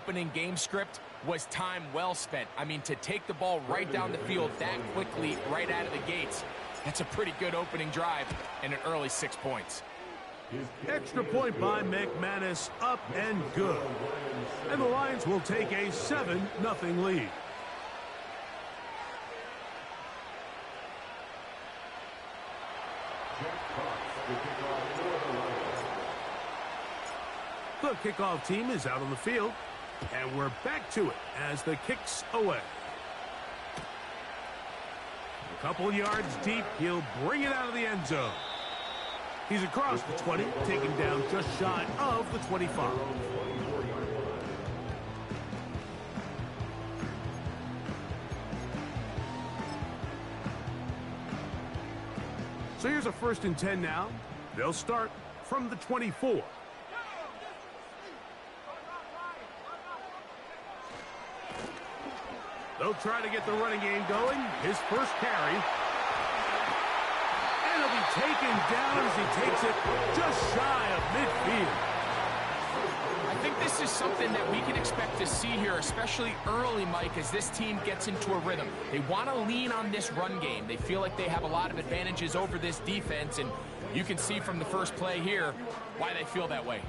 opening game script was time well spent. I mean, to take the ball right down the field that quickly, right out of the gates, that's a pretty good opening drive and an early 6 points. Extra point by McManus, up and good. And the Lions will take a 7-0 lead. The kickoff team is out on the field, and we're back to it as the kick's away. A couple yards deep, he'll bring it out of the end zone. He's across the 20, taken down just shy of the 25. So here's a 1st and 10 now. They'll start from the 24. They'll try to get the running game going. His first carry. And he'll be taken down as he takes it just shy of midfield. I think this is something that we can expect to see here, especially early, Mike, as this team gets into a rhythm. They want to lean on this run game. They feel like they have a lot of advantages over this defense, and you can see from the first play here why they feel that way.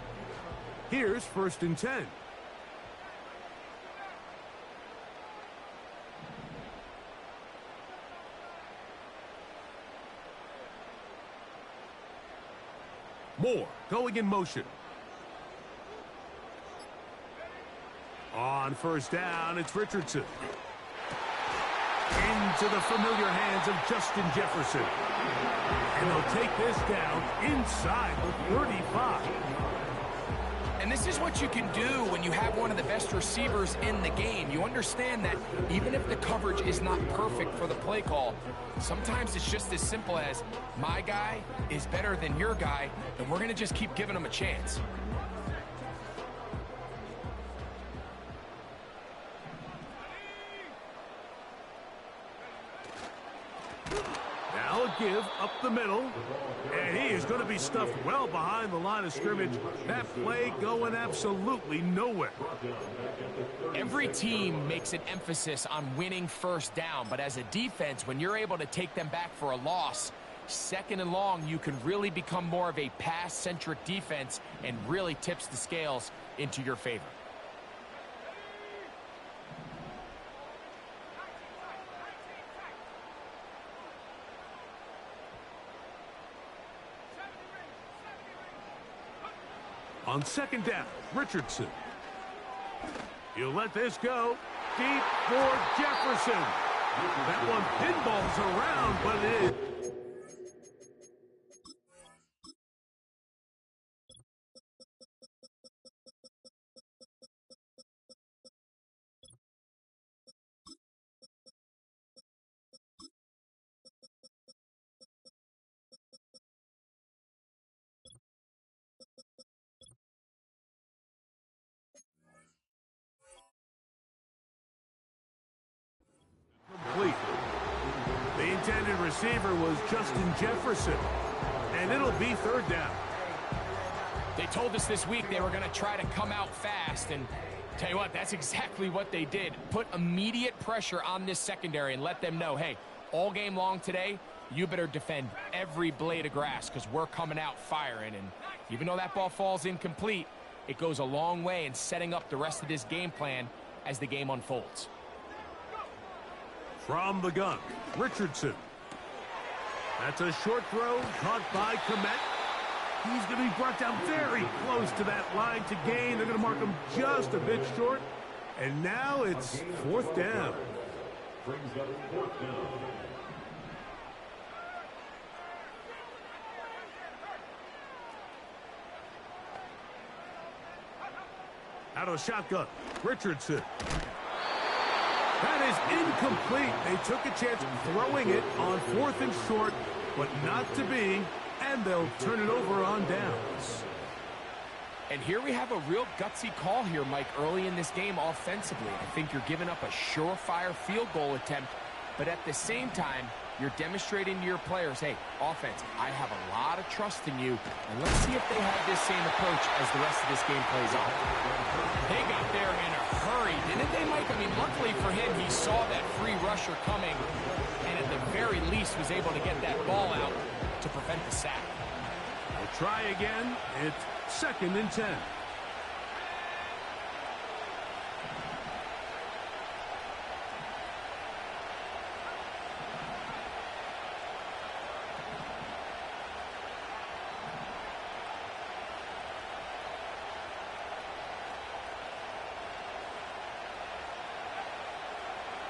Here's 1st and 10. Moore going in motion. On 1st down, it's Richardson. Into the familiar hands of Justin Jefferson. And they'll take this down inside the 35. And this is what you can do when you have one of the best receivers in the game. You understand that even if the coverage is not perfect for the play call, sometimes it's just as simple as, my guy is better than your guy, and we're going to just keep giving him a chance. Now a give up the middle, and he is going to be stuffed well behind the line of scrimmage. That play going absolutely nowhere. Every team makes an emphasis on winning 1st down, but as a defense, when you're able to take them back for a loss, 2nd and long, you can really become more of a pass-centric defense and really tips the scales into your favor. On 2nd down, Richardson. He'll let this go. Deep for Jefferson. That one pinballs around, but it is. Complete. The intended receiver was Justin Jefferson, and it'll be 3rd down. They told us this week they were going to try to come out fast, and tell you what, that's exactly what they did. Put immediate pressure on this secondary and let them know, hey, all game long today, you better defend every blade of grass because we're coming out firing. And even though that ball falls incomplete, it goes a long way in setting up the rest of this game plan as the game unfolds. From the gun, Richardson. That's a short throw caught by Komet. He's going to be brought down very close to that line to gain. They're going to mark him just a bit short. And now it's 4th down. Out of the shotgun, Richardson. That is incomplete. They took a chance throwing it on 4th and short, but not to be, and they'll turn it over on downs. And here we have a real gutsy call here, Mike, early in this game offensively. I think you're giving up a surefire field goal attempt, but at the same time, you're demonstrating to your players, hey, offense, I have a lot of trust in you, and let's see if they have this same approach as the rest of this game plays out. They got there in a saw that free rusher coming and at the very least was able to get that ball out to prevent the sack. We'll try again. It's 2nd and 10.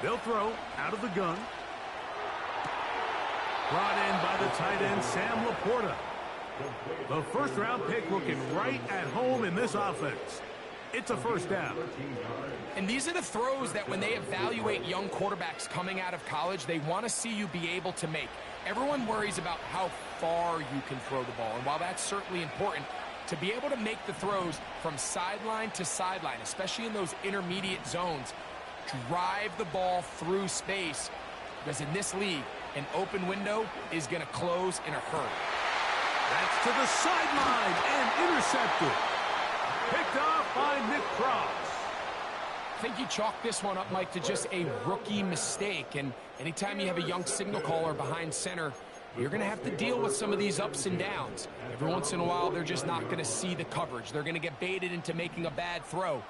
They'll throw out of the gun. Brought in by the tight end, Sam Laporta. The first-round pick looking right at home in this offense. It's a first down. And these are the throws that when they evaluate young quarterbacks coming out of college, they want to see you be able to make. Everyone worries about how far you can throw the ball. And while that's certainly important, to be able to make the throws from sideline to sideline, especially in those intermediate zones, drive the ball through space, because in this league, an open window is going to close in a hurry. That's to the sideline and intercepted. Picked off by Nick Cross. I think you chalk this one up, Mike, to just a rookie mistake. And anytime you have a young signal caller behind center, you're going to have to deal with some of these ups and downs. Every once in a while, they're just not going to see the coverage. They're going to get baited into making a bad throw.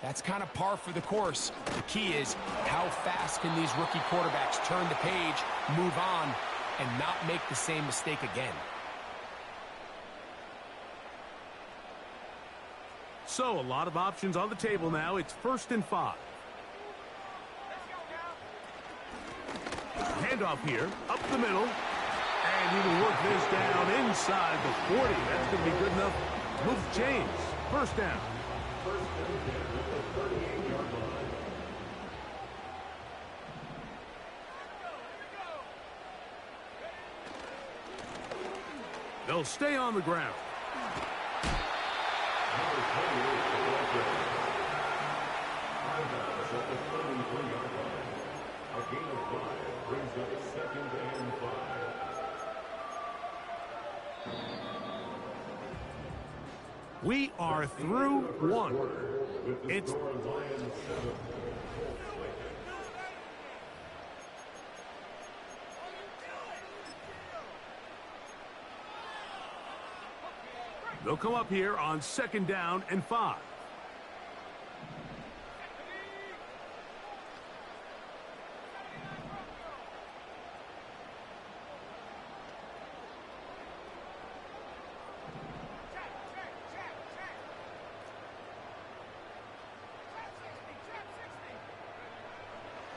That's kind of par for the course. The key is how fast can these rookie quarterbacks turn the page, move on, and not make the same mistake again. So a lot of options on the table now. It's 1st and 5. Handoff here, up the middle. And he will work this down inside the 40. That's going to be good enough to move the chains. First down. They'll stay on the ground. We are through one. It's they'll come up here on 2nd down and 5.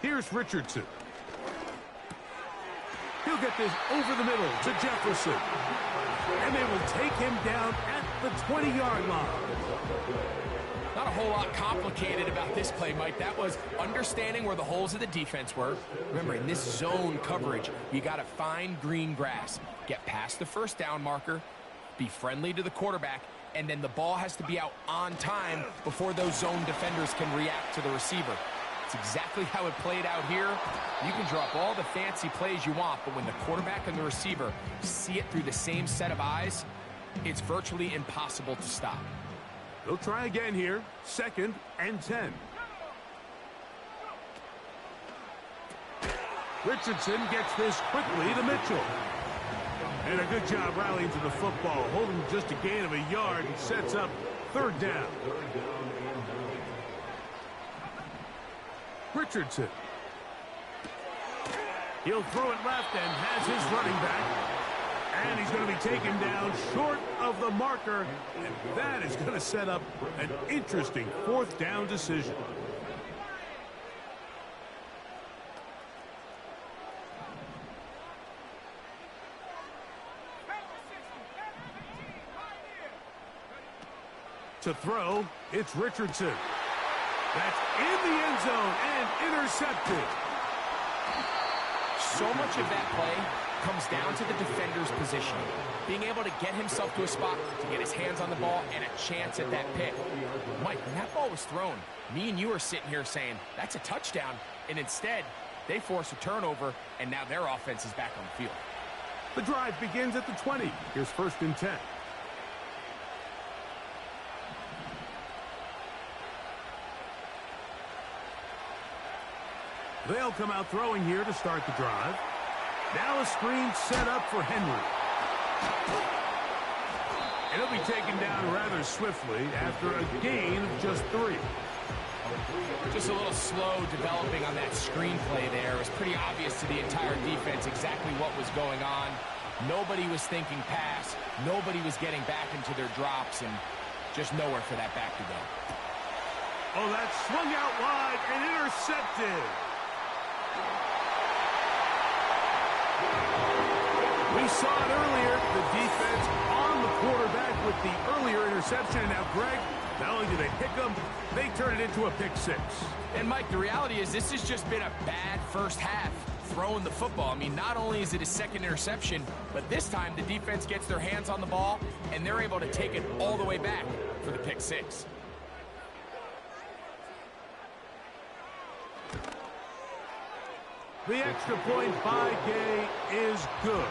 Here's Richardson. He'll get this over the middle to Jefferson. And they will take him down at the 20-yard line. Not a whole lot complicated about this play, Mike. That was understanding where the holes of the defense were. Remember, in this zone coverage, you got to find green grass. Get past the first down marker, be friendly to the quarterback, and then the ball has to be out on time before those zone defenders can react to the receiver. It's exactly how it played out here. You can drop all the fancy plays you want, but when the quarterback and the receiver see it through the same set of eyes, it's virtually impossible to stop. They'll try again here. 2nd and 10. Richardson gets this quickly to Mitchell. And a good job rallying to the football, holding just a gain of a yard and sets up 3rd down. Richardson. He'll throw it left and has his running back. And he's going to be taken down short of the marker. And that is going to set up an interesting 4th down decision. To throw, it's Richardson. That's in the end zone and intercepted. So much of that play comes down to the defender's position. Being able to get himself to a spot to get his hands on the ball and a chance at that pick. Mike, when that ball was thrown, me and you are sitting here saying, that's a touchdown. And instead, they force a turnover, and now their offense is back on the field. The drive begins at the 20. Here's 1st and 10. They'll come out throwing here to start the drive. Now a screen set up for Henry. And he'll be taken down rather swiftly after a gain of just 3. Just a little slow developing on that screenplay there. It was pretty obvious to the entire defense exactly what was going on. Nobody was thinking pass. Nobody was getting back into their drops, and just nowhere for that back to go. Oh, that swung out wide and intercepted. We saw it earlier, the defense on the quarterback with the earlier interception. And now, Greg, not only do they pick them, they turn it into a pick 6. And, Mike, the reality is this has just been a bad first half throwing the football. I mean, not only is it a second interception, but this time the defense gets their hands on the ball, and they're able to take it all the way back for the pick 6. The extra point by Gay is good.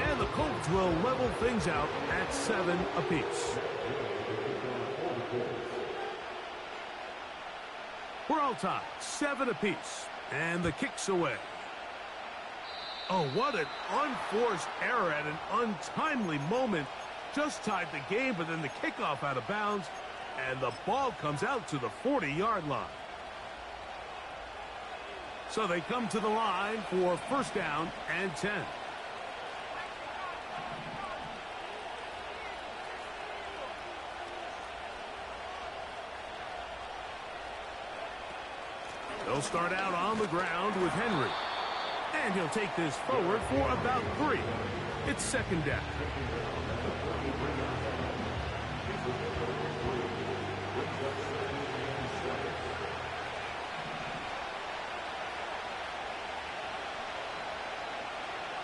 And the Colts will level things out at 7 apiece. We're all tied, 7 apiece. And the kick's away. Oh, what an unforced error at an untimely moment. Just tied the game, but then the kickoff out of bounds. And the ball comes out to the 40-yard line. So they come to the line for first down and 10. They'll start out on the ground with Henry. And he'll take this forward for about 3. It's second down.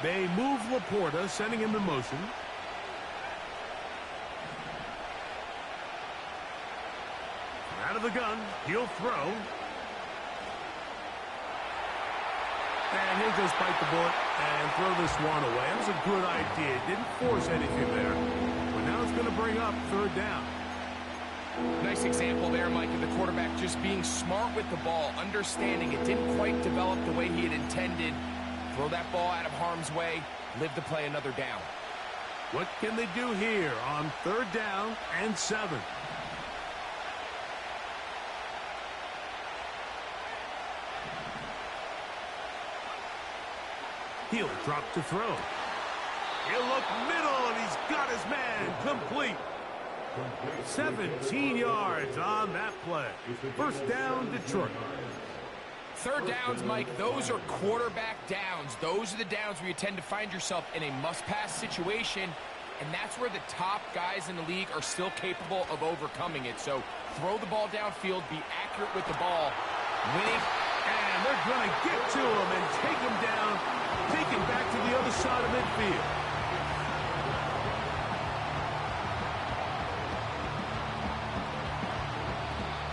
They move Laporta, sending him in motion. Out of the gun, he'll throw. And he'll just bite the bullet and throw this one away. That was a good idea. Didn't force anything there. But now it's going to bring up third down. Nice example there, Mike, of the quarterback just being smart with the ball, understanding it didn't quite develop the way he had intended. Throw that ball out of harm's way, live to play another down. What can they do here on third down and 7? He'll drop to throw. He'll look middle, and he's got his man complete. 17 yards on that play. First down, Detroit. Third downs, Mike, those are quarterback downs. Those are the downs where you tend to find yourself in a must-pass situation, and that's where the top guys in the league are still capable of overcoming it. So throw the ball downfield, be accurate with the ball, winning. And they're going to get to him and take him down, take him back to the other side of midfield.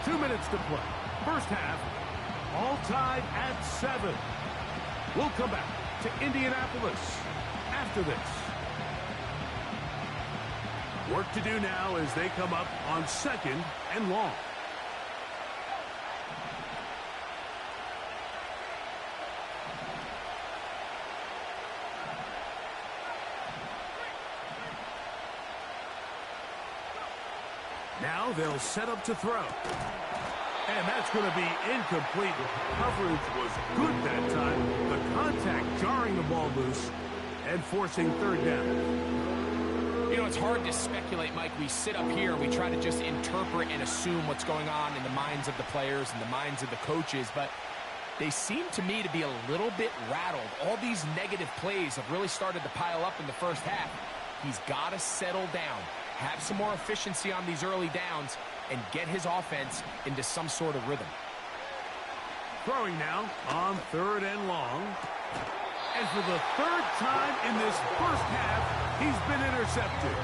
Two minutes to play. First half, all tied at 7. We'll come back to Indianapolis after this. Work to do now as they come up on second and long. Now they'll set up to throw. And that's going to be incomplete. Coverage was good that time. The contact jarring the ball loose and forcing third down. You know, it's hard to speculate, Mike. We sit up here and we try to just interpret and assume what's going on in the minds of the players and the minds of the coaches, but they seem to me to be a little bit rattled. All these negative plays have really started to pile up in the first half. He's got to settle down, have some more efficiency on these early downs, and get his offense into some sort of rhythm. Throwing now on third and long. And for the third time in this first half, he's been intercepted.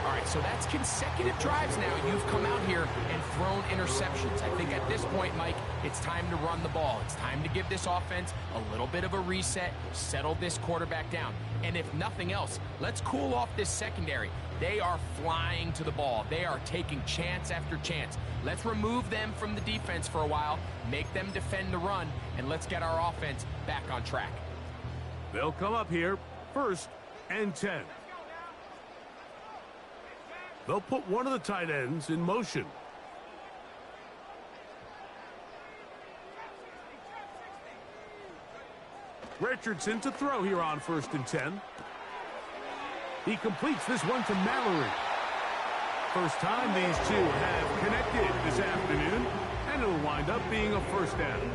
All right, So that's consecutive drives now. You've come out here and thrown interceptions. I think at this point, Mike, it's time to run the ball. It's time to give this offense a little bit of a reset, settle this quarterback down. And if nothing else, let's cool off this secondary. They are flying to the ball. They are taking chance after chance. Let's remove them from the defense for a while, make them defend the run, and let's get our offense back on track. They'll come up here, 1st and 10. They'll put one of the tight ends in motion. Richardson to throw here on 1st and 10. He completes this one to Mallory. First time these two have connected this afternoon, and it'll wind up being a 1st down.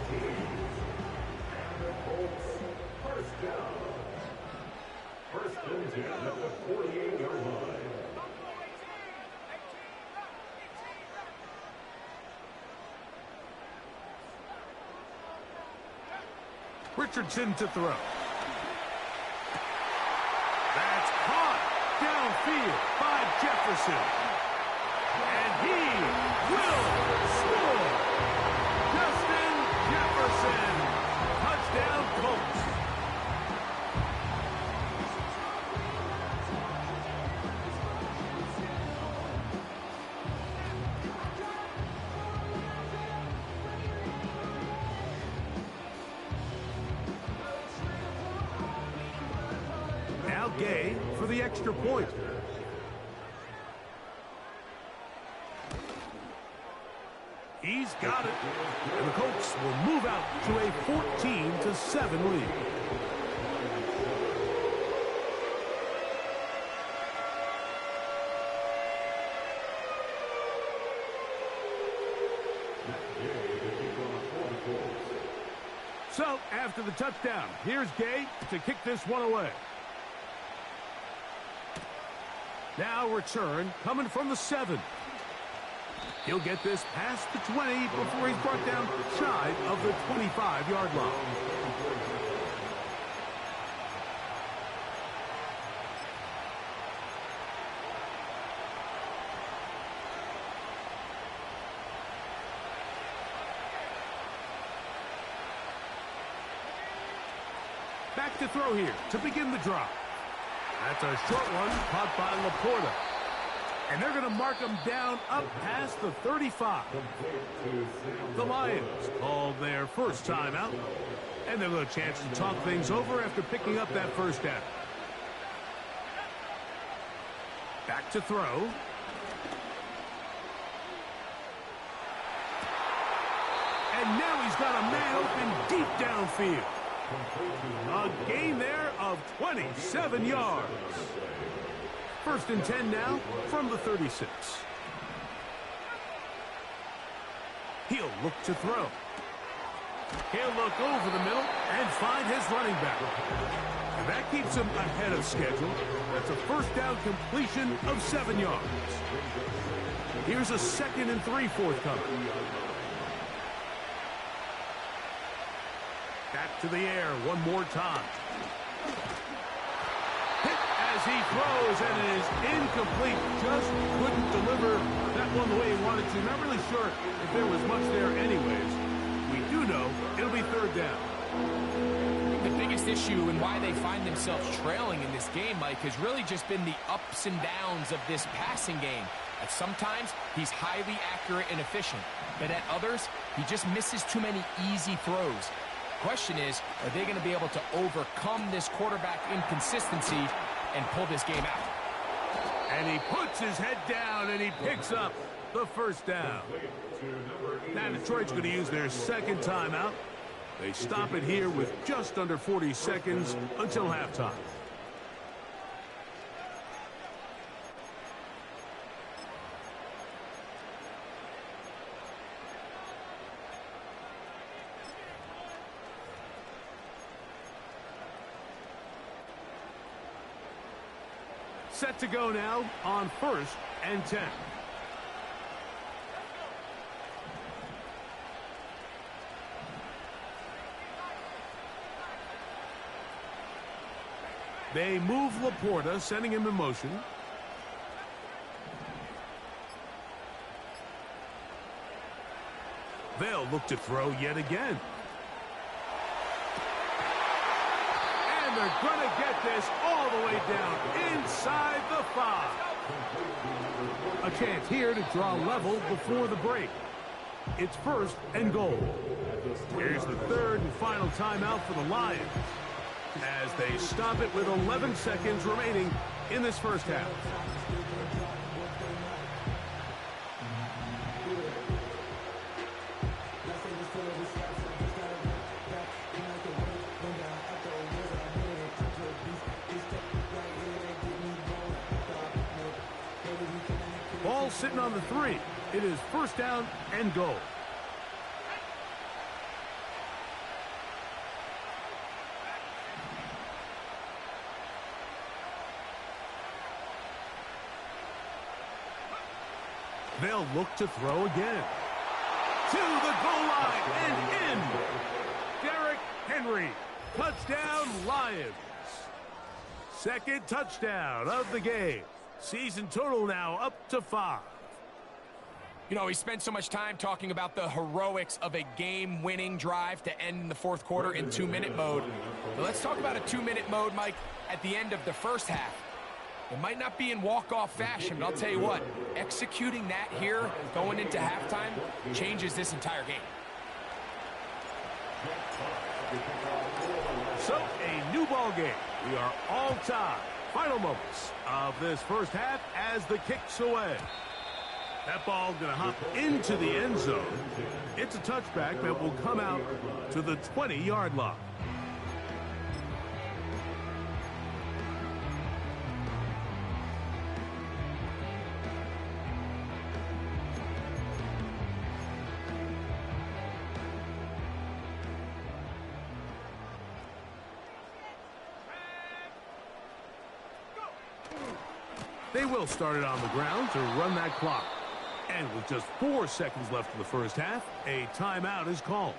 First and 10 at the 48-yard line. Richardson to throw. That's caught downfield by Jefferson. And he will score. Justin Jefferson. Touchdown Colts. Gay for the extra point. He's got it. And the Colts will move out to a 14-7 lead. So, after the touchdown, here's Gay to kick this one away. Now return coming from the 7. He'll get this past the 20 before he's brought down shy of the 25-yard line. Back to throw here to begin the drive. That's a short one caught by Laporta. And they're going to mark him down up past the 35. The Lions called their first timeout. And they'll have a chance to talk things over after picking up that 1st down. Back to throw. And now he's got a man open deep downfield. A gain there of 27 yards. 1st and 10 now from the 36. He'll look to throw. He'll look over the middle and find his running back. And that keeps him ahead of schedule. That's a 1st down completion of 7 yards. Here's a 2nd and 3 forthcoming. Back to the air one more time. Hit as he throws, and it is incomplete. Just couldn't deliver that one the way he wanted to. Not really sure if there was much there anyways. We do know it'll be 3rd down. The biggest issue and why they find themselves trailing in this game, Mike, has really just been the ups and downs of this passing game. At sometimes, he's highly accurate and efficient, but at others, he just misses too many easy throws. Question is, are they going to be able to overcome this quarterback inconsistency and pull this game out? And he puts his head down and he picks up the 1st down. Now Detroit's going to use their 2nd timeout. They stop it here with just under 40 seconds until halftime. Set to go now on 1st and 10. They move Laporta, sending him in motion. They'll look to throw yet again. And they're going to get this all the way down inside the 5. A chance here to draw level before the break. It's 1st and goal. Here's the 3rd and final timeout for the Lions as they stop it with 11 seconds remaining in this first half. Ball sitting on the 3. It is 1st down and goal. They'll look to throw again. To the goal line and in. Derrick Henry. Touchdown, Lions. 2nd touchdown of the game. Season total now up to 5. You know, we spent so much time talking about the heroics of a game-winning drive to end the 4th quarter in 2-minute mode. But let's talk about a 2-minute mode, Mike, at the end of the first half. It might not be in walk-off fashion, but I'll tell you what, executing that here going into halftime changes this entire game. So, a new ball game. We are all tied. Final moments of this first half as the kick's away. That ball going to hop into the end zone. It's a touchback that will come out to the 20-yard line. They will start it on the ground to run that clock. And with just 4 seconds left in the first half, a timeout is called.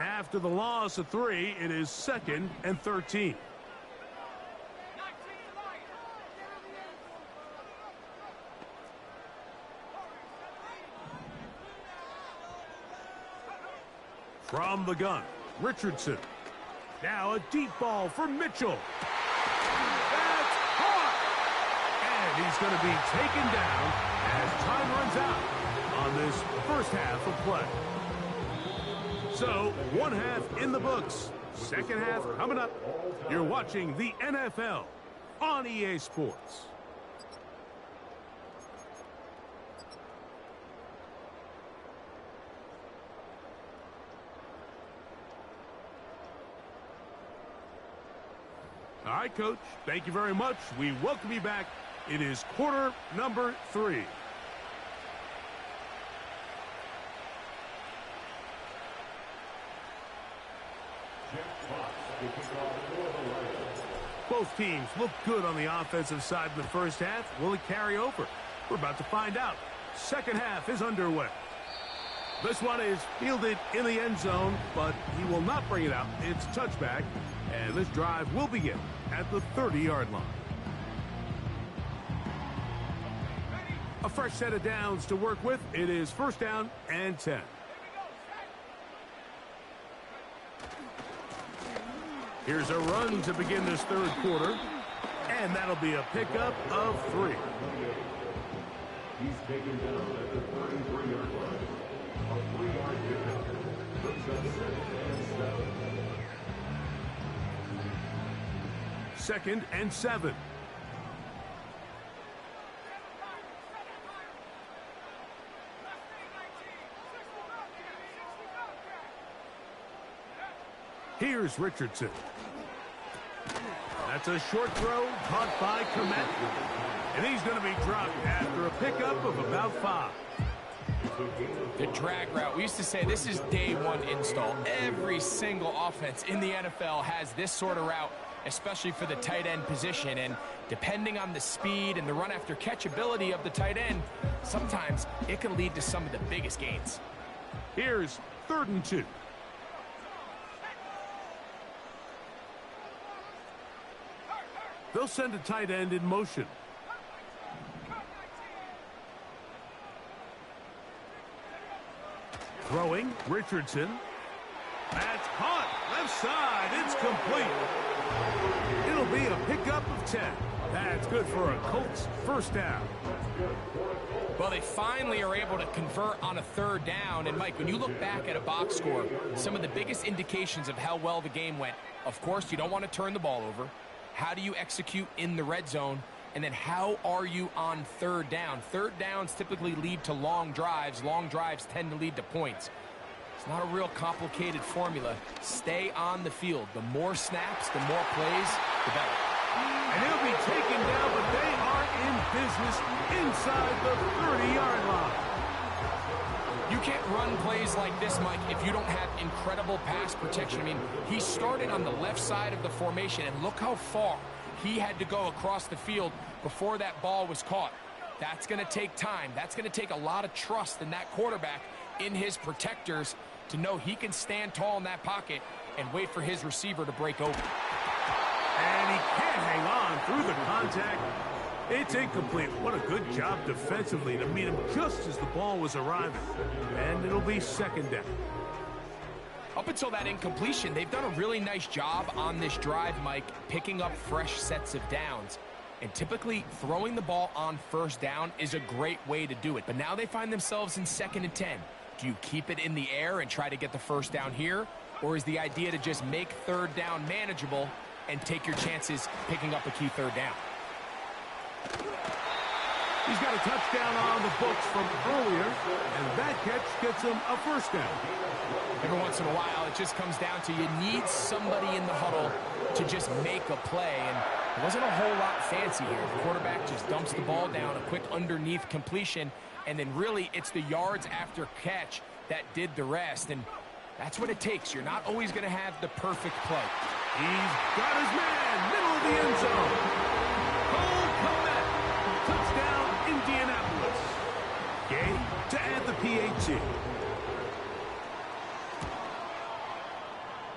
After the loss of 3, it is 2nd and 13. From the gun, Richardson. Now a deep ball for Mitchell. That's caught! And he's going to be taken down as time runs out on this first half of play. So, 1 half in the books. 2nd half coming up. You're watching the NFL on EA Sports. All right, Coach. Thank you very much. We welcome you back. It is quarter number 3. Both teams look good on the offensive side in the first half. Will it carry over? We're about to find out. 2nd half is underway. This one is fielded in the end zone, but he will not bring it out. It's touchback, and this drive will begin at the 30-yard line. A fresh set of downs to work with. It is 1st down and 10. Here's a run to begin this 3rd quarter, and that'll be a pickup of 3. He's taken down at the 33-yard line. A 3-yard pickup. Brings up 2nd and 7. 2nd and 7. Here's Richardson. That's a short throw caught by Komet. And he's going to be dropped after a pickup of about 5. The drag route. We used to say this is day 1 install. Every single offense in the NFL has this sort of route especially for the tight end position. And depending on the speed and the run after catch ability of the tight end, sometimes it can lead to some of the biggest gains. Here's 3rd and 2. They'll send a tight end in motion. Throwing, Richardson. That's caught. Left side. It's complete. It'll be a pickup of 10. That's good for a Colts first down. Well, they finally are able to convert on a 3rd down. And, Mike, when you look back at a box score, some of the biggest indications of how well the game went, of course, you don't want to turn the ball over. How do you execute in the red zone? And then how are you on 3rd down? 3rd downs typically lead to long drives. Long drives tend to lead to points. It's not a real complicated formula. Stay on the field. The more snaps, the more plays, the better. And he'll be taken down, but they are in business inside the 30-yard line. You can't run plays like this, Mike, if you don't have incredible pass protection. I mean, he started on the left side of the formation, and look how far he had to go across the field before that ball was caught. That's going to take time. That's going to take a lot of trust in that quarterback, in his protectors, to know he can stand tall in that pocket and wait for his receiver to break open. And he can't hang on through the contact. It's incomplete. What a good job defensively to meet him just as the ball was arriving. And it'll be 2nd down. Up until that incompletion, they've done a really nice job on this drive, Mike, picking up fresh sets of downs. And typically, throwing the ball on 1st down is a great way to do it. But now they find themselves in 2nd and 10. Do you keep it in the air and try to get the 1st down here? Or is the idea to just make 3rd down manageable and take your chances picking up a key 3rd down? He's got a touchdown on the books from earlier, and that catch gets him a 1st down. Every once in a while, it just comes down to you need somebody in the huddle to just make a play, and it wasn't a whole lot fancy here. The quarterback just dumps the ball down, a quick underneath completion, and then really it's the yards after catch that did the rest, and that's what it takes. You're not always going to have the perfect play. He's got his man, middle of the end zone. Touchdown, Indianapolis. Gay to add the PAT.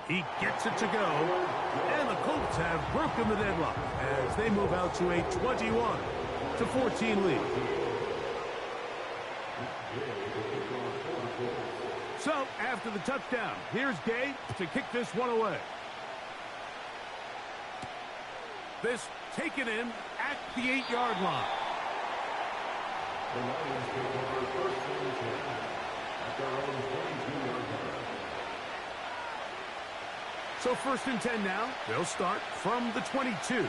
He gets it to go, and the Colts have broken the deadlock as they move out to a 21-14 lead. So, after the touchdown, here's Gay to kick this one away. This taken in at the 8-yard line. The Lions take over 1st and 10 at their own 22-yard line. So 1st and 10 now. They'll start from the 22.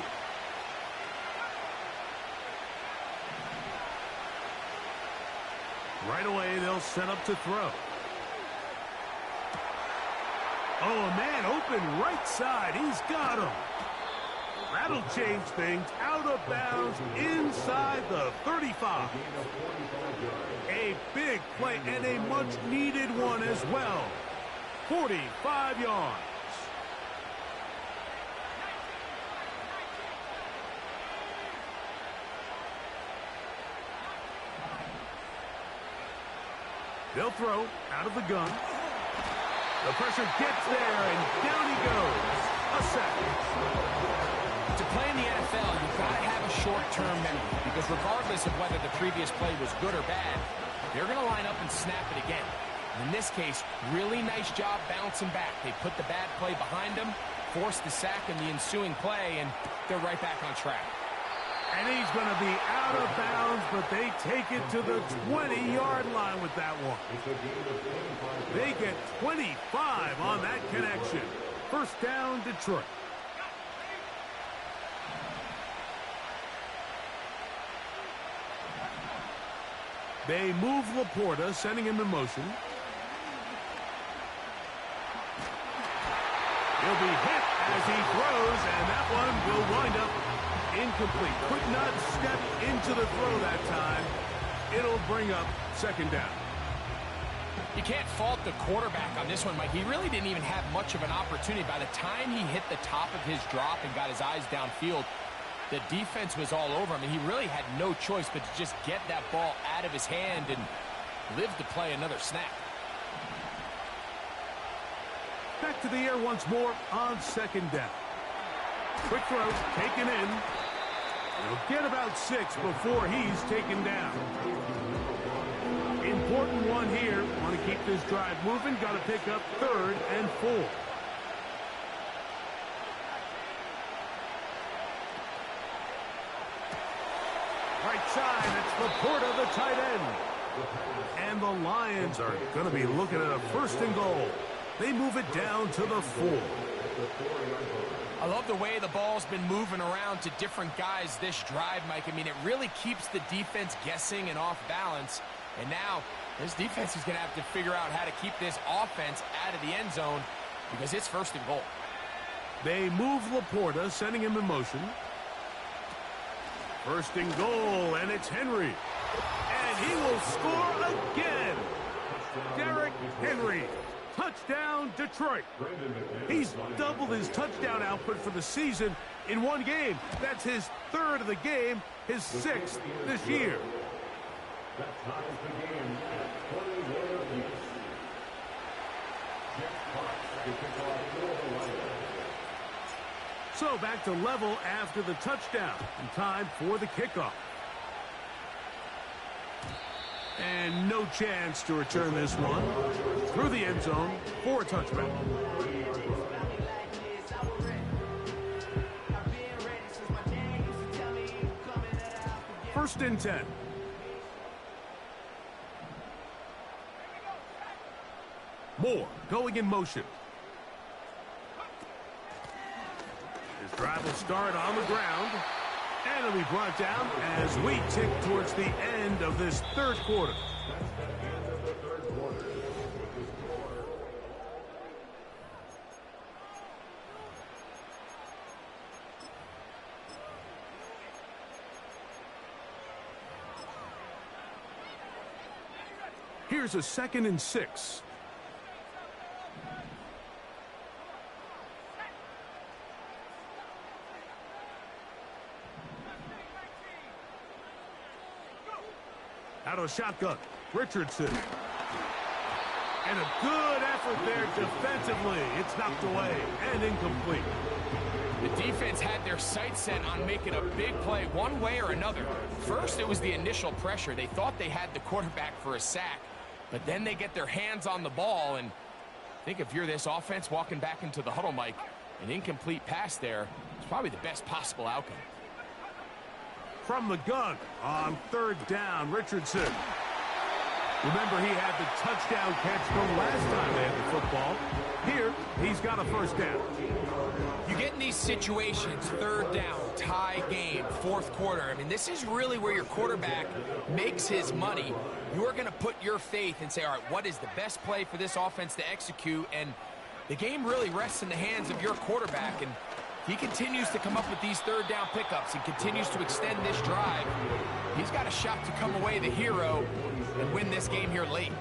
Right away, they'll set up to throw. Oh, a man open right side. He's got him. That'll change things. Out of bounds inside the 35. A big play and a much-needed one as well. 45 yards. They'll throw out of the gun. The pressure gets there, and down he goes. A sack. To play in the NFL, you've got to have a short-term memory, because regardless of whether the previous play was good or bad, they're going to line up and snap it again. In this case, really nice job bouncing back. They put the bad play behind them, forced the sack in the ensuing play, and they're right back on track. And he's going to be out of bounds, but they take it to the 20-yard line with that one. They get 25 on that connection. 1st down, Detroit. They move Laporta, sending him in motion. He'll be hit as he throws, and that one will wind up incomplete. Could not step into the throw that time. It'll bring up 2nd down. You can't fault the quarterback on this one, Mike. He really didn't even have much of an opportunity. By the time he hit the top of his drop and got his eyes downfield, the defense was all over him, and he really had no choice but to just get that ball out of his hand and live to play another snap. Back to the air once more on second down. Quick throw, taken in. He'll get about 6 before he's taken down. Important one here. Want to keep this drive moving. Got to pick up 3rd and 4. Right side, it's Laporta, the tight end. And the Lions are going to be looking at a 1st and goal. They move it down to the 4. I love the way the ball's been moving around to different guys this drive, Mike. I mean, it really keeps the defense guessing and off balance. And now this defense is going to have to figure out how to keep this offense out of the end zone because it's 1st and goal. They move Laporta, sending him in motion. 1st and goal, and it's Henry. And he will score again. Derrick Henry. Touchdown, Detroit. He's doubled his touchdown output for the season in one game. That's his 3rd of the game, his 6th this year. That ties the game at 21 apiece. Jeff Potts to kick off for the Lions. So back to level after the touchdown. And time for the kickoff. And no chance to return this one. Through the end zone for a touchback. 1st and 10. Moore going in motion. His drive will start on the ground. And it'll be brought down as we tick towards the end of this 3rd quarter. Here's a 2nd and 6. Out of shotgun, Richardson. And a good effort there defensively. It's knocked away and incomplete. The defense had their sights set on making a big play one way or another. First, it was the initial pressure. They thought they had the quarterback for a sack, but then they get their hands on the ball, and I think if you're this offense walking back into the huddle, Mike, an incomplete pass there is probably the best possible outcome. From the gun on 3rd down, Richardson. Remember, he had the touchdown catch the last time they had the football. Here, he's got a 1st down. You get in these situations, 3rd down, tie game, 4th quarter. I mean, this is really where your quarterback makes his money. You're going to put your faith and say, all right, what is the best play for this offense to execute? And the game really rests in the hands of your quarterback. And he continues to come up with these 3rd down pickups and continues to extend this drive. He's got a shot to come away the hero and win this game here late.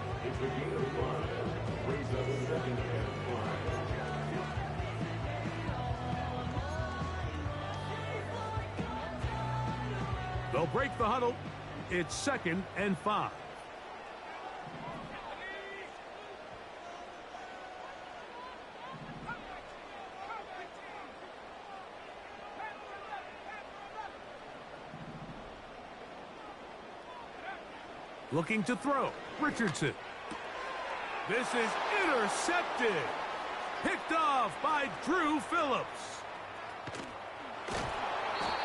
They'll break the huddle. It's 2nd and 5. Looking to throw. Richardson. This is intercepted. Picked off by Drew Phillips.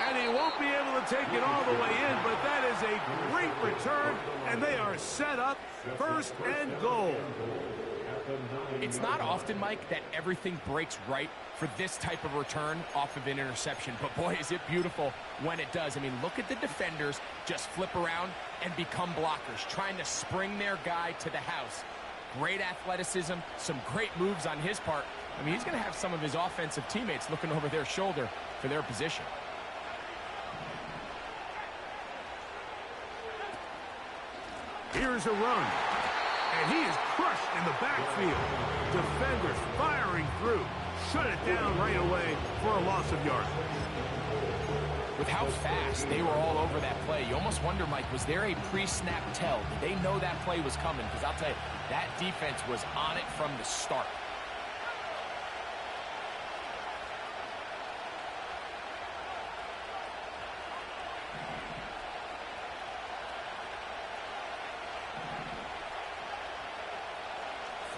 And he won't be able to take it all the way in, but that is a great return, and they are set up 1st and goal. It's not often, Mike, that everything breaks right for this type of return off of an interception. But, boy, is it beautiful when it does. I mean, look at the defenders just flip around and become blockers, trying to spring their guy to the house. Great athleticism, some great moves on his part. I mean, he's going to have some of his offensive teammates looking over their shoulder for their position. Here's a run. And he is crushed in the backfield. Defenders firing through. Shut it down right away for a loss of yardage. With how fast they were all over that play, you almost wonder, Mike, was there a pre-snap tell? Did they know that play was coming? Because I'll tell you, that defense was on it from the start.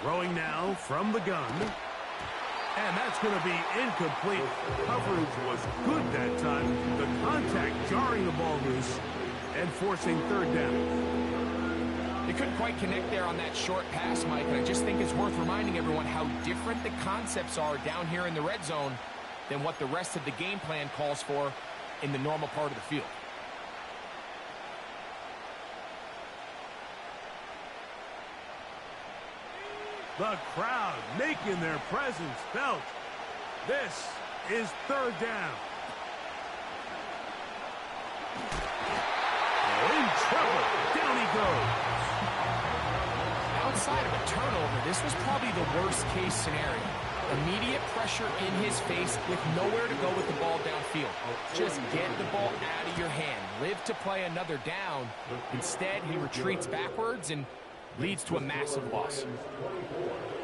Throwing now from the gun. And that's going to be incomplete. Coverage was good that time. The contact jarring the ball loose and forcing third down. They couldn't quite connect there on that short pass, Mike, and I just think it's worth reminding everyone how different the concepts are down here in the red zone than what the rest of the game plan calls for in the normal part of the field. The crowd making their presence felt. This is third down. In trouble. Down he goes. Outside of a turnover, this was probably the worst-case scenario. Immediate pressure in his face with nowhere to go with the ball downfield. Just get the ball out of your hand. Live to play another down. Instead, he retreats backwards and leads to a massive loss.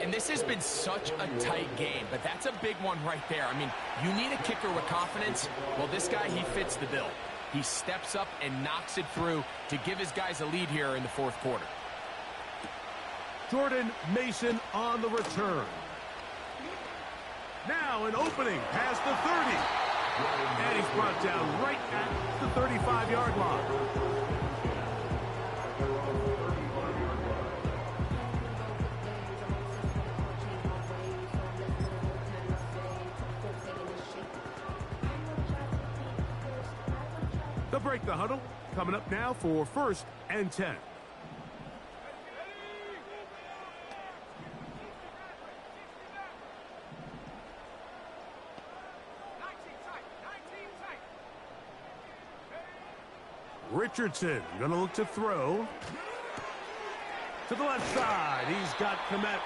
And this has been such a tight game, but that's a big one right there. I mean, you need a kicker with confidence. Well, this guy, he fits the bill. He steps up and knocks it through to give his guys a lead here in the fourth quarter. Jordan Mason on the return. Now an opening past the 30. And he's brought down right at the 35-yard line. They'll break the huddle. Coming up now for 1st and 10. Richardson going to look to throw. To the left side. He's got Komet.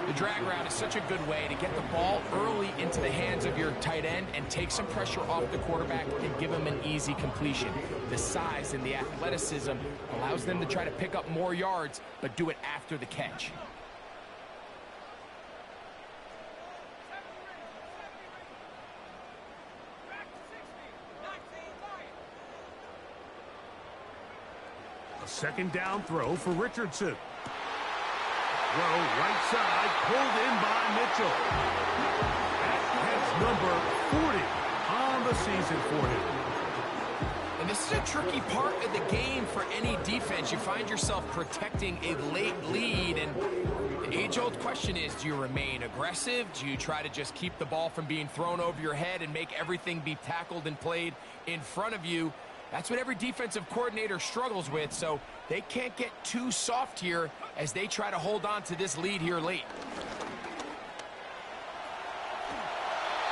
The drag route is such a good way to get the ball early into the hands of your tight end and take some pressure off the quarterback and give him an easy completion. The size and the athleticism allows them to try to pick up more yards, but do it after the catch. A second down throw for Richardson. Throw right side, pulled in by Mitchell. That's number 40 on the season for him. And this is a tricky part of the game for any defense. You find yourself protecting a late lead, and the age-old question is, do you remain aggressive? Do you try to just keep the ball from being thrown over your head and make everything be tackled and played in front of you? That's what every defensive coordinator struggles with, so they can't get too soft here as they try to hold on to this lead here late.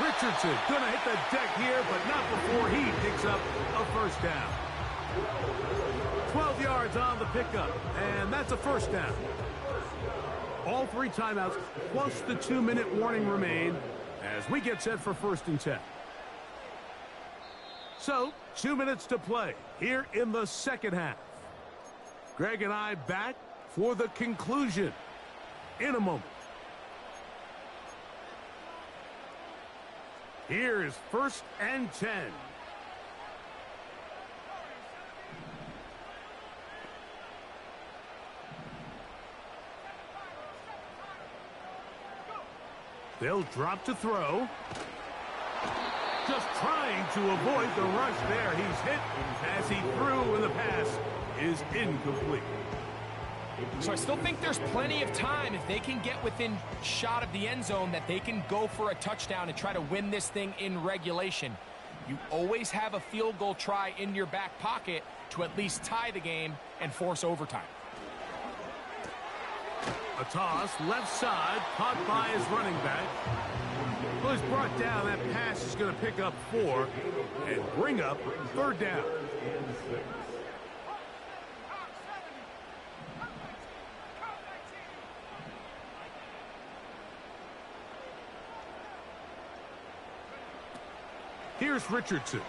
Richardson gonna hit the deck here, but not before he picks up a first down. 12 yards on the pickup, and that's a first down. All 3 timeouts plus the 2-minute warning remain as we get set for 1st and 10. So, 2 minutes to play here in the second half. Greg and I back for the conclusion in a moment. Here is 1st and 10. They'll drop to throw. Just trying to avoid the rush there. He's hit as he threw, and the pass is incomplete. So I still think there's plenty of time if they can get within shot of the end zone that they can go for a touchdown and try to win this thing in regulation. You always have a field goal try in your back pocket to at least tie the game and force overtime. A toss, left side, caught by his running back. Well, he's brought down. That pass is going to pick up 4 and bring up 3rd down. Here's Richardson.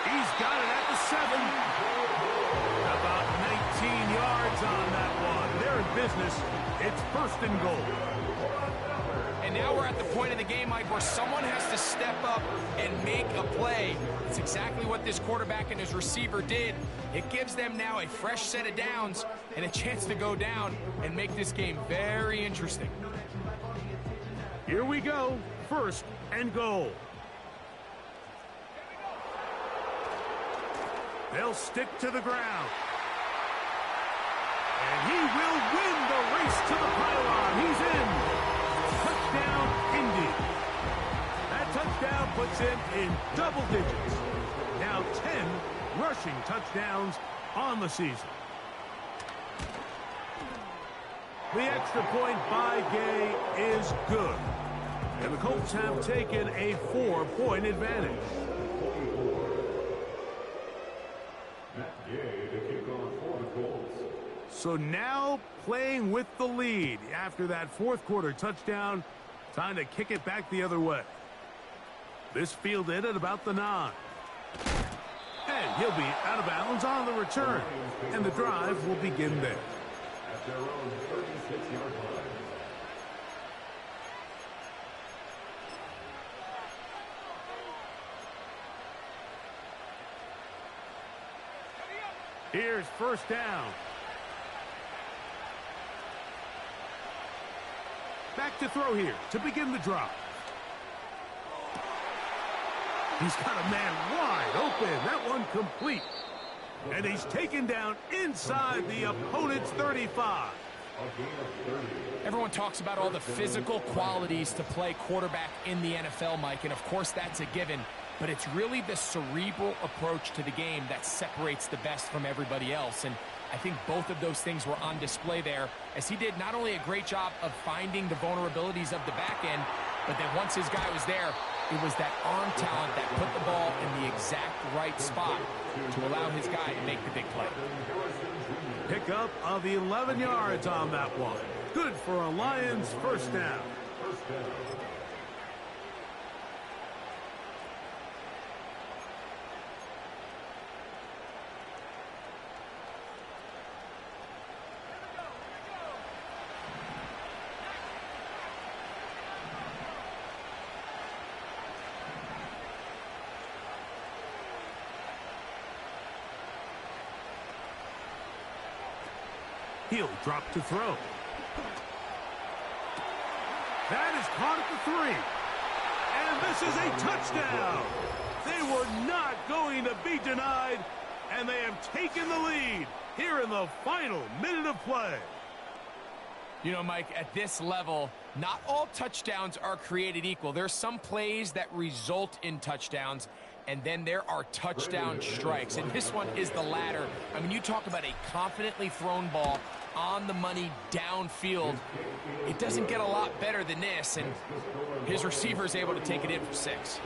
He's got it at the 7. About 19 yards on that one. They're in business. It's 1st and goal. And now we're at the point of the game, Mike, where someone has to step up and make a play. It's exactly what this quarterback and his receiver did. It gives them now a fresh set of downs and a chance to go down and make this game very interesting. Here we go. 1st and goal. They'll stick to the ground. And he will win the race to the pylon. He's in. Touchdown, Indy. That touchdown puts him in double digits. Now 10 rushing touchdowns on the season. The extra point by Gay is good. And the Colts have taken a 4-point advantage. So now playing with the lead after that 4th quarter touchdown, time to kick it back the other way. This fielded at about the 9. And he'll be out of bounds on the return. And the drive will begin there. At their own 36-yard line. Here's 1st down. Back to throw here to begin the drive. He's got a man wide open. That one complete. And he's taken down inside the opponent's 35. Everyone talks about all the physical qualities to play quarterback in the NFL, Mike, and of course that's a given. But it's really the cerebral approach to the game that separates the best from everybody else. And I think both of those things were on display there, as he did not only a great job of finding the vulnerabilities of the back end, but then once his guy was there, it was that arm talent that put the ball in the exact right spot to allow his guy to make the big play. Pickup of 11 yards on that one. Good for a Lions 1st down. He'll drop to throw. That is caught at the 3. And this is a touchdown. They were not going to be denied, and they have taken the lead here in the final minute of play. You know, Mike, at this level, not all touchdowns are created equal. There's some plays that result in touchdowns, and then there are touchdown strikes. And this one is the latter. I mean, you talk about a confidently thrown ball on the money downfield. It doesn't get a lot better than this, and his receiver is able to take it in for 6.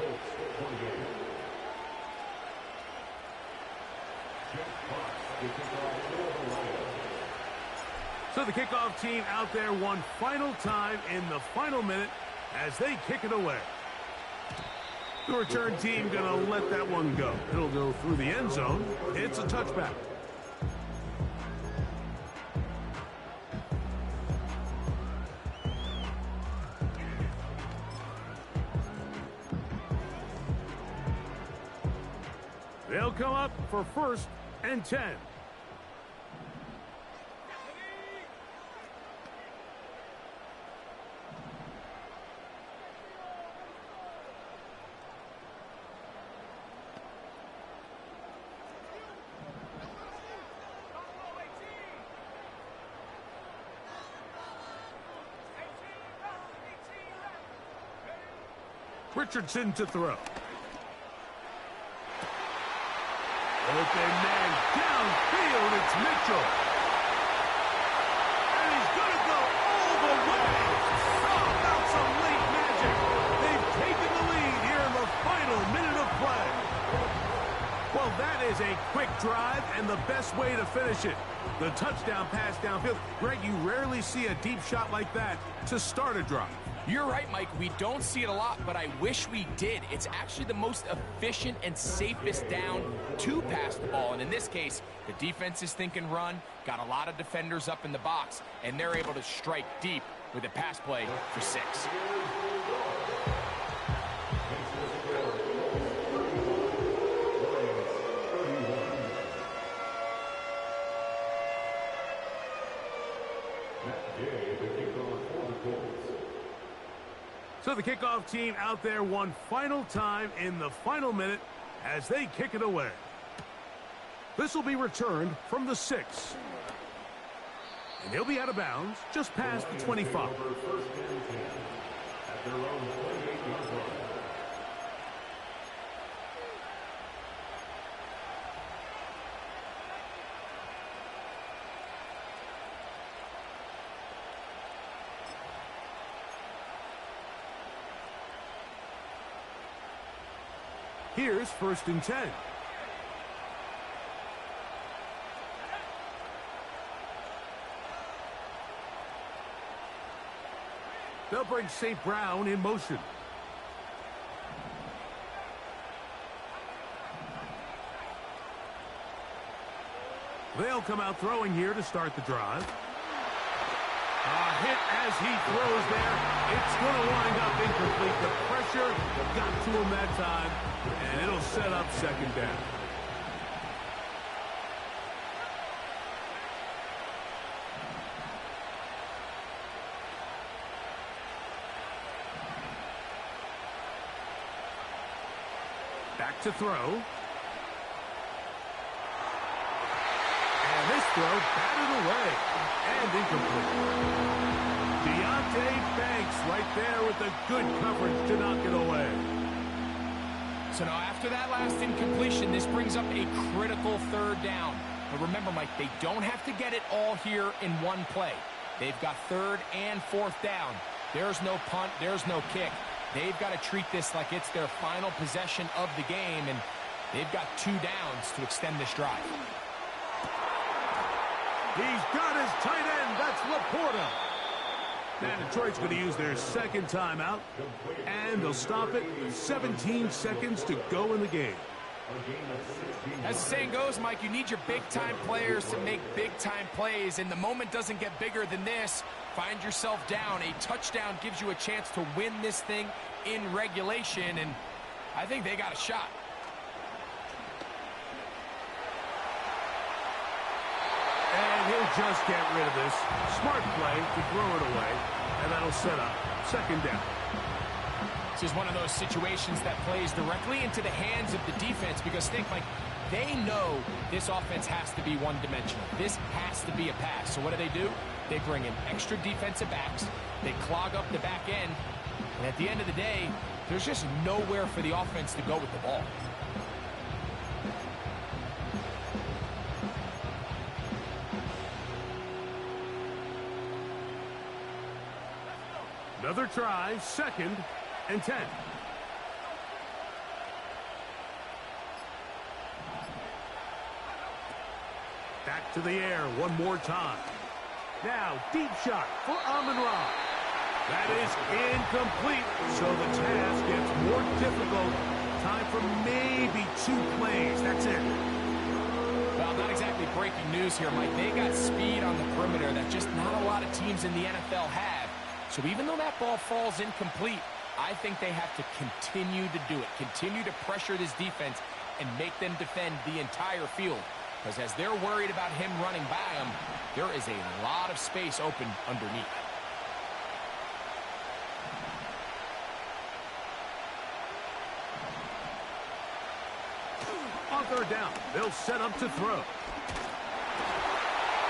So the kickoff team out there one final time in the final minute as they kick it away. The return team going to let that one go. It'll go through the end zone. It's a touchback. They'll come up for 1st and 10. Richardson to throw. Open man downfield, it's Mitchell. And he's going to go all the way. How about some late magic? They've taken the lead here in the final minute of play. Well, that is a quick drive and the best way to finish it. The touchdown pass downfield. Greg, you rarely see a deep shot like that to start a drive. You're right, Mike. We don't see it a lot, but I wish we did. It's actually the most efficient and safest down to pass the ball. And in this case, the defense is thinking run, got a lot of defenders up in the box, and they're able to strike deep with a pass play for 6. So the kickoff team out there one final time in the final minute as they kick it away. This will be returned from the 6. And he'll be out of bounds just past the 25. Here's 1st and 10. They'll bring St. Brown in motion. They'll come out throwing here to start the drive. A hit as he throws there. It's going to wind up incomplete. The pressure got to him that time, and it'll set up 2nd down. Back to throw. And this throw batted away and incomplete. Deontay Banks right there with the good coverage to knock it away. So now after that last incompletion, this brings up a critical 3rd down. But remember, Mike, they don't have to get it all here in one play. They've got 3rd and 4th down. There's no punt. There's no kick. They've got to treat this like it's their final possession of the game, and they've got 2 downs to extend this drive. He's got his tight end. That's Laporta. And Detroit's going to use their 2nd timeout, and they'll stop it with 17 seconds to go in the game. As the saying goes, Mike, you need your big-time players to make big-time plays, and the moment doesn't get bigger than this. Find yourself down. A touchdown gives you a chance to win this thing in regulation, and I think they got a shot. And he'll just get rid of this. Smart play to throw it away, and that'll set up 2nd down. This is one of those situations that plays directly into the hands of the defense because think, Mike, they know this offense has to be one-dimensional. This has to be a pass. So what do? They bring in extra defensive backs. They clog up the back end. And at the end of the day, there's just nowhere for the offense to go with the ball. Another try, 2nd and 10. Back to the air one more time. Now, deep shot for Amon-Ra. That is incomplete, so the task gets more difficult. Time for maybe 2 plays. That's it. Well, not exactly breaking news here, Mike. They got speed on the perimeter that just not a lot of teams in the NFL have. So even though that ball falls incomplete, I think they have to continue to do it. Continue to pressure this defense and make them defend the entire field. Because as they're worried about him running by them, there is a lot of space open underneath. On 3rd down, they'll set up to throw.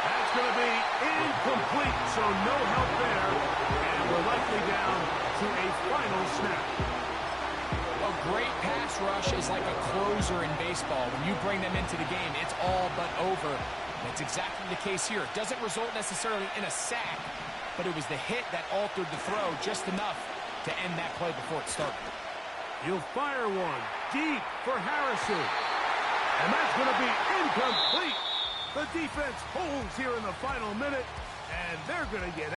That's going to be incomplete, so no help there. And we're likely down to a final snap. A great pass rush is like a closer in baseball. When you bring them into the game, it's all but over. That's exactly the case here. It doesn't result necessarily in a sack, but it was the hit that altered the throw just enough to end that play before it started. He'll fire one deep for Harrison. And that's going to be incomplete. The defense holds here in the final minute, and they're going to get